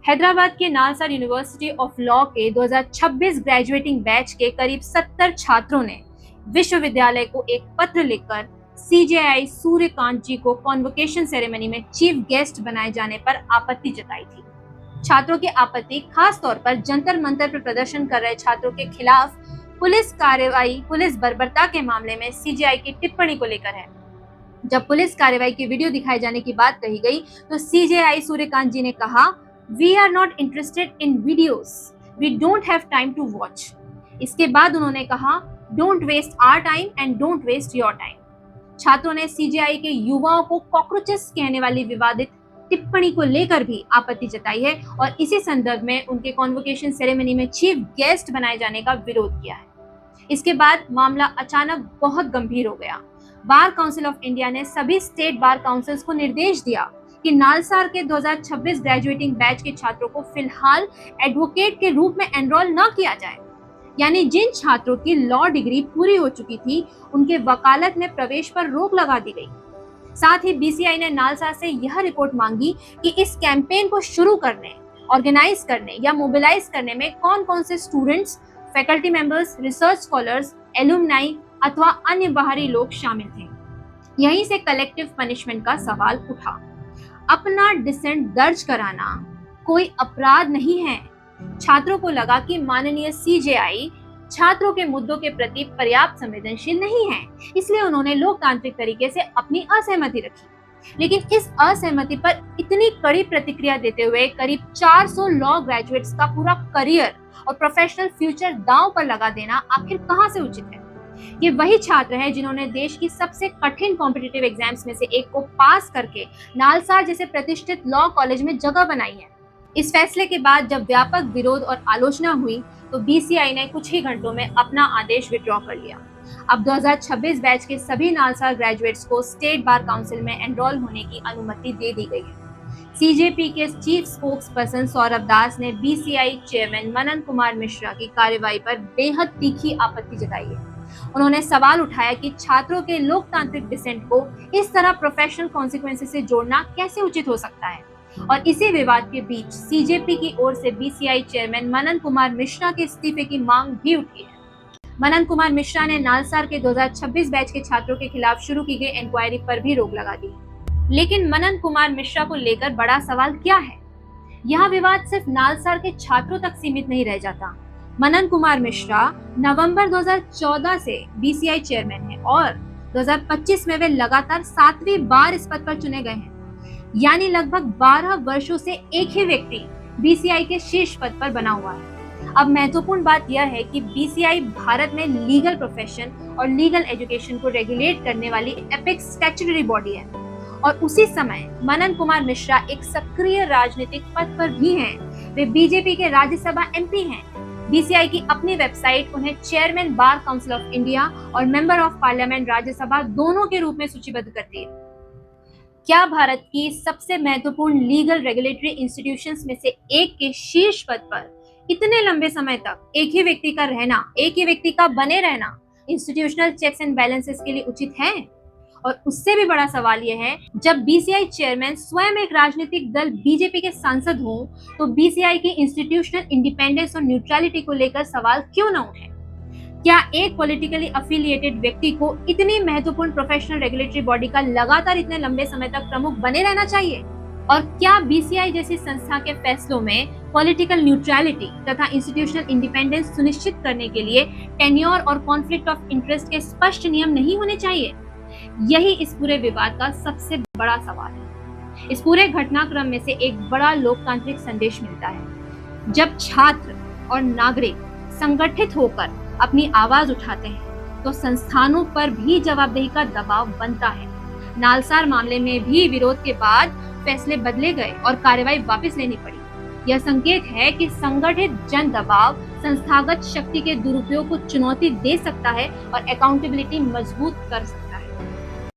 हैदराबाद के NALSA university of law के 2026 graduating batch के करीब 70 छात्रों ने विश्वविद्यालय को एक पत्र लिखकर सीजेआई सूर्यकांत जी को कॉन्वोकेशन सेरेमनी में चीफ गेस्ट बनाए जाने पर आपत्ति जताई थी। छात्रों की आपत्ति खास तौर पर जंतर मंतर पर प्रदर्शन कर रहे छात्रों के खिलाफ पुलिस बर्बरता के मामले में सीजेआई की टिप्पणी को लेकर है। जब पुलिस कार्रवाई की वीडियो दिखाए जाने की बात कही गई तो सीजेआई सूर्यकांत जी ने कहा, we are not interested in videos, we don't have time to watch. इसके बाद उन्होंने कहा, don't waste our time and don't waste your time. छात्रों ने सीजेआई के युवाओं को कॉकरोचेस कहने वाली विवादित टिप्पणी को लेकर भी आपत्ति जताई है और इसी संदर्भ में उनके कॉन्वोकेशन सेरेमनी में चीफ गेस्ट बनाए जाने का विरोध किया है। इसके बाद मामला अचानक बहुत गंभीर हो गया। बार काउंसिल ऑफ इंडिया ने सभी स्टेट बार काउंसिल्स को निर्देश दिया कि नालसार के 2026 ग्रेजुएटिंग बैच के छात्रों को फिलहाल एडवोकेट के रूप में एनरोल न किया जाए। यानी जिन छात्रों की लॉ डिग्री पूरी हो चुकी थी, उनके वकालत में प्रवेश पर रोक लगा दी गई। साथ ही बीसीआई ने नालसा से यह रिपोर्ट मांगी कि इस कैंपेन को शुरू करने, ऑर्गेनाइज करने या मोबिलाइज करने में कौन कौन से students, faculty members, research scholars, alumni अथवा अन्य बाहरी लोग शामिल थे। यहीं से कलेक्टिव पनिशमेंट का सवाल उठा। अपना डिसेंट दर्ज कराना कोई अपराध नहीं है। छात्रों को लगा कि माननीय सीजेआई छात्रों के मुद्दों के प्रति पर्याप्त संवेदनशील नहीं है, इसलिए उन्होंने लोकतांत्रिक तरीके से अपनी असहमति रखी। लेकिन इस असहमति पर इतनी कड़ी प्रतिक्रिया देते हुए करीब 400 लॉ ग्रेजुएट्स का पूरा करियर और प्रोफेशनल फ्यूचर दांव पर लगा देना आखिर कहां से उचित है? ये वही छात्र हैं जिन्होंने देश की सबसे कठिन कॉम्पिटिटिव एग्जाम्स में से एक को पास करके नालसार जैसे प्रतिष्ठित लॉ कॉलेज में जगह बनाई है। इस फैसले के बाद जब व्यापक विरोध और आलोचना हुई तो बीसीआई ने कुछ ही घंटों में अपना आदेश विड्रॉ कर लिया। अब 2026 बैच के सभी नालसार ग्रेजुएट्स को स्टेट बार काउंसिल में एनरोल होने की अनुमति दे दी गई है। सीजेपी के चीफ स्पोक्स पर्सन सौरभ दास ने बीसीआई चेयरमैन मनन कुमार मिश्रा की कार्रवाई पर बेहद तीखी आपत्ति जताई है। उन्होंने सवाल उठाया कि छात्रों के लोकतांत्रिक डिसेंट को इस तरह प्रोफेशनल कॉन्सिक्वेंसेस से जोड़ना कैसे उचित हो सकता है। और इसी विवाद के बीच सीजेपी की ओर से बीसीआई चेयरमैन मनन कुमार मिश्रा के इस्तीफे की मांग भी उठी है। मनन कुमार मिश्रा ने नालसार के 2026 बैच के छात्रों के खिलाफ शुरू की गई इंक्वायरी पर भी रोक लगा दी। लेकिन मनन कुमार मिश्रा को लेकर बड़ा सवाल क्या है? यह विवाद सिर्फ नालसार के छात्रों तक सीमित नहीं रह जाता। मनन कुमार मिश्रा नवंबर 2014 से बीसीआई चेयरमैन है और 2025 में वे लगातार 7वीं बार इस पद पर चुने गए हैं। यानी लगभग 12 वर्षों से एक ही व्यक्ति बीसीआई के शीर्ष पद पर बना हुआ है। अब महत्वपूर्ण बात यह है कि बीसीआई भारत में लीगल प्रोफेशन और लीगल एजुकेशन को रेगुलेट करने वाली एपेक्स स्टैट्यूटरी बॉडी है और उसी समय मनन कुमार मिश्रा एक सक्रिय राजनीतिक पद पर भी हैं। वे बीजेपी के राज्यसभा एमपी हैं। बीसीआई की अपनी वेबसाइट उन्हें chairman bar council of India और मेंबर ऑफ पार्लियामेंट राज्यसभा दोनों के रूप में सूचीबद्ध करती है। क्या भारत की सबसे महत्वपूर्ण लीगल रेगुलेटरी इंस्टीट्यूशंस में से एक के शीर्ष पद पर इतने लंबे समय तक एक ही व्यक्ति का रहना, एक ही व्यक्ति का बने रहना इंस्टीट्यूशनल चेक्स एंड बैलेंसेस के लिए उचित है? और उससे भी बड़ा सवाल यह है, जब बीसीआई चेयरमैन स्वयं एक राजनीतिक दल बीजेपी के सांसद हों, तो बीसीआई की इंस्टीट्यूशनल इंडिपेंडेंस और न्यूट्रलिटी को लेकर सवाल क्यों न उठे? क्या एक पॉलिटिकली अफिलिएटेड व्यक्ति को इतनी महत्वपूर्ण प्रोफेशनल रेगुलेटरी बॉडी का लगातार इतने लंबे समय तक प्रमुख बने रहना चाहिए? और क्या बीसीआई जैसी संस्था के फैसलों में पॉलिटिकल न्यूट्रलिटी तथा इंस्टीट्यूशनल इंडिपेंडेंस सुनिश्चित करने के लिए टेन्योर और कॉन्फ्लिक्ट ऑफ इंटरेस्ट के स्पष्ट नियम नहीं होने चाहिए? यही इस पूरे विवाद का सबसे बड़ा सवाल है। इस पूरे घटनाक्रम में से एक बड़ा लोकतांत्रिक संदेश मिलता है। जब छात्र और नागरिक संगठित होकर अपनी आवाज उठाते हैं तो संस्थानों पर भी जवाबदेही का दबाव बनता है। नालसार मामले में भी विरोध के बाद फैसले बदले गए और कार्रवाई वापस लेनी पड़ी। यह संकेत है कि संगठित जन दबाव संस्थागत शक्ति के दुरुपयोग को चुनौती दे सकता है और अकाउंटेबिलिटी मजबूत कर सकता है।